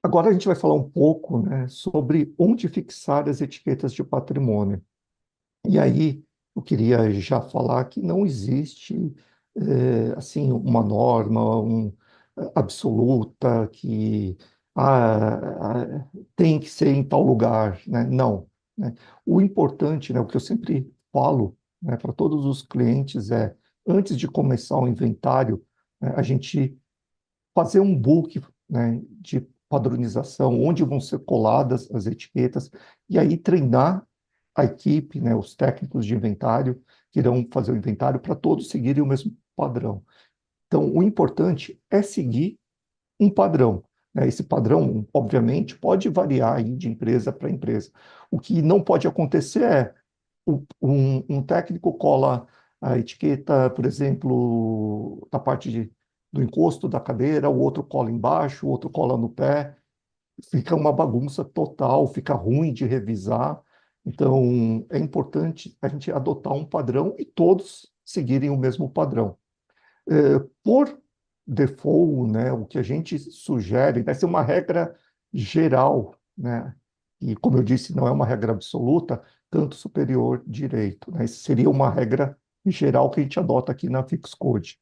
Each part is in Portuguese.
Agora a gente vai falar um pouco, né, sobre onde fixar as etiquetas de patrimônio. E aí eu queria já falar que não existe assim uma norma absoluta que tem que ser em tal lugar, né? Não, né? O importante, né, o que eu sempre falo, né, para todos os clientes é antes de começar o inventário, né, a gente fazer um book, né, de padronização, onde vão ser coladas as etiquetas, e aí treinar a equipe, né, os técnicos de inventário, que irão fazer o inventário, para todos seguirem o mesmo padrão. Então, o importante é seguir um padrão, né? Esse padrão, obviamente, pode variar aí de empresa para empresa. O que não pode acontecer é um técnico cola a etiqueta, por exemplo, na parte do encosto da cadeira, o outro cola embaixo, o outro cola no pé, fica uma bagunça total, fica ruim de revisar. Então, é importante a gente adotar um padrão e todos seguirem o mesmo padrão. Por default, né, o que a gente sugere vai ser uma regra geral, né, e, como eu disse, não é uma regra absoluta, tanto superior direito, né, isso seria uma regra geral que a gente adota aqui na Fixcode.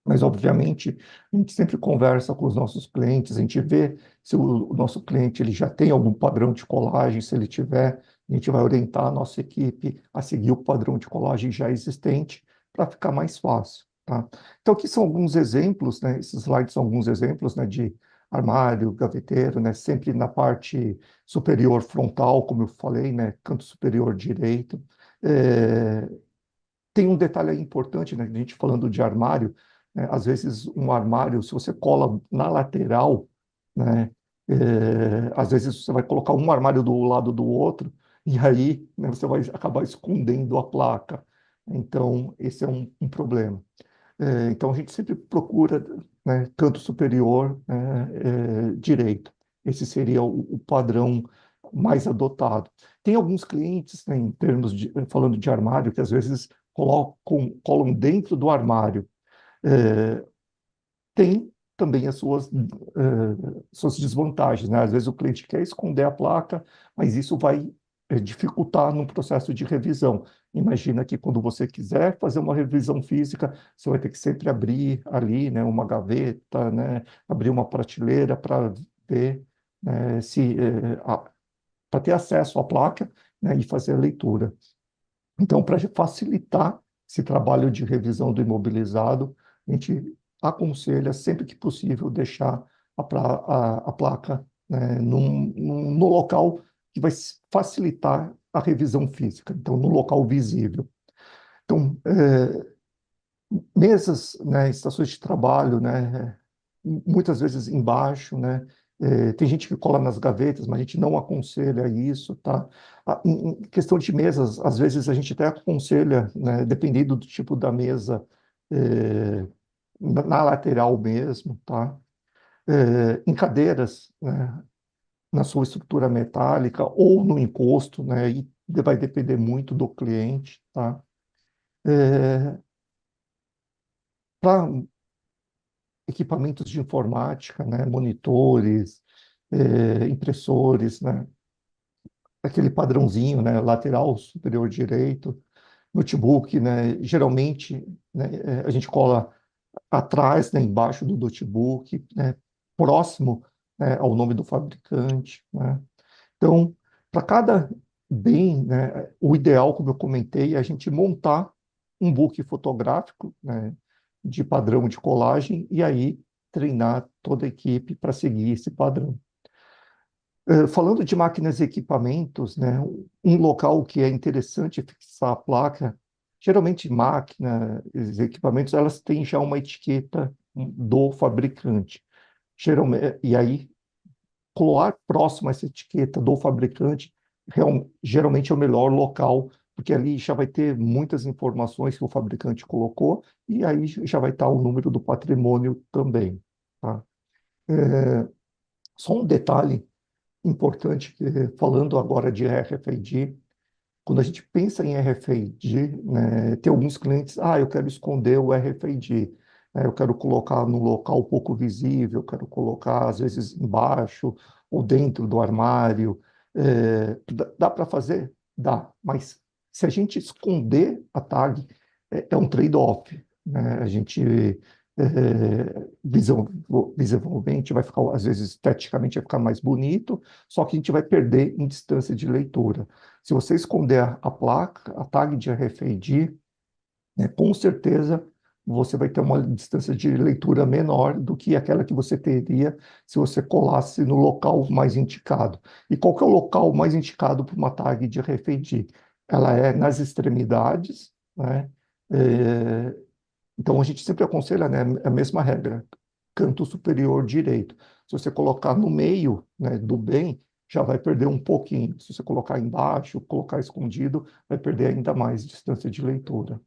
Mas, obviamente, a gente sempre conversa com os nossos clientes, a gente vê se o nosso cliente ele já tem algum padrão de colagem, se ele tiver, a gente vai orientar a nossa equipe a seguir o padrão de colagem já existente para ficar mais fácil, tá? Então, aqui são alguns exemplos, né? Esses slides são alguns exemplos, né, de armário, gaveteiro, né? Sempre na parte superior frontal, como eu falei, né? Canto superior direito. É, tem um detalhe aí importante, né? A gente falando de armário, né? Às vezes um armário, se você cola na lateral, né? Às vezes você vai colocar um armário do lado do outro, e aí, né, você vai acabar escondendo a placa. Então, esse é um problema. Então, a gente sempre procura, né, canto superior, direito. Esse seria o padrão mais adotado. Tem alguns clientes, né, em termos de, falando de armário, que às vezes colam dentro do armário. É, tem também as suas desvantagens, né? Às vezes o cliente quer esconder a placa, mas isso vai dificultar no processo de revisão. Imagina que quando você quiser fazer uma revisão física, você vai ter que sempre abrir ali, né, uma gaveta, né, abrir uma prateleira para ver, né, se para ter acesso à placa, né, e fazer a leitura. Então, para facilitar esse trabalho de revisão do imobilizado, a gente aconselha, sempre que possível, deixar a placa, né, no local que vai facilitar a revisão física, então, no local visível. Então, mesas, né, estações de trabalho, né, muitas vezes embaixo, né, tem gente que cola nas gavetas, mas a gente não aconselha isso, tá? Em questão de mesas, às vezes a gente até aconselha, né, dependendo do tipo da mesa, eh, na lateral mesmo, tá? Em cadeiras, né, na sua estrutura metálica ou no encosto, né, e vai depender muito do cliente, tá? Para equipamentos de informática, né, monitores, impressores, né, aquele padrãozinho, né, lateral superior direito, notebook, né, geralmente, né, a gente cola atrás, né, embaixo do notebook, né, próximo, né, ao nome do fabricante, né. Então, para cada bem, né, o ideal, como eu comentei, é a gente montar um book fotográfico, né, de padrão de colagem e aí treinar toda a equipe para seguir esse padrão. Falando de máquinas e equipamentos, né, um local que é interessante fixar a placa, geralmente máquinas e equipamentos, elas têm já uma etiqueta do fabricante. Geralmente, e aí colar próximo a essa etiqueta do fabricante geralmente é o melhor local, porque ali já vai ter muitas informações que o fabricante colocou, e aí já vai estar o número do patrimônio também, tá? É, só um detalhe importante, que, falando agora de RFID, quando a gente pensa em RFID, né, tem alguns clientes, eu quero esconder o RFID. né? Eu quero colocar num local pouco visível, eu quero colocar, às vezes, embaixo ou dentro do armário. Dá para fazer? Dá, mas se a gente esconder a tag, é um trade-off, né? A gente, visualmente, vai ficar, às vezes, esteticamente, vai ficar mais bonito, só que a gente vai perder em distância de leitura. Se você esconder a placa, a tag de RFID, né, com certeza você vai ter uma distância de leitura menor do que aquela que você teria se você colasse no local mais indicado. E qual que é o local mais indicado para uma tag de RFID? Ela é nas extremidades, né? É, então a gente sempre aconselha, né, a mesma regra, canto superior direito. Se você colocar no meio, né, do bem, já vai perder um pouquinho. Se você colocar embaixo, colocar escondido, vai perder ainda mais distância de leitura.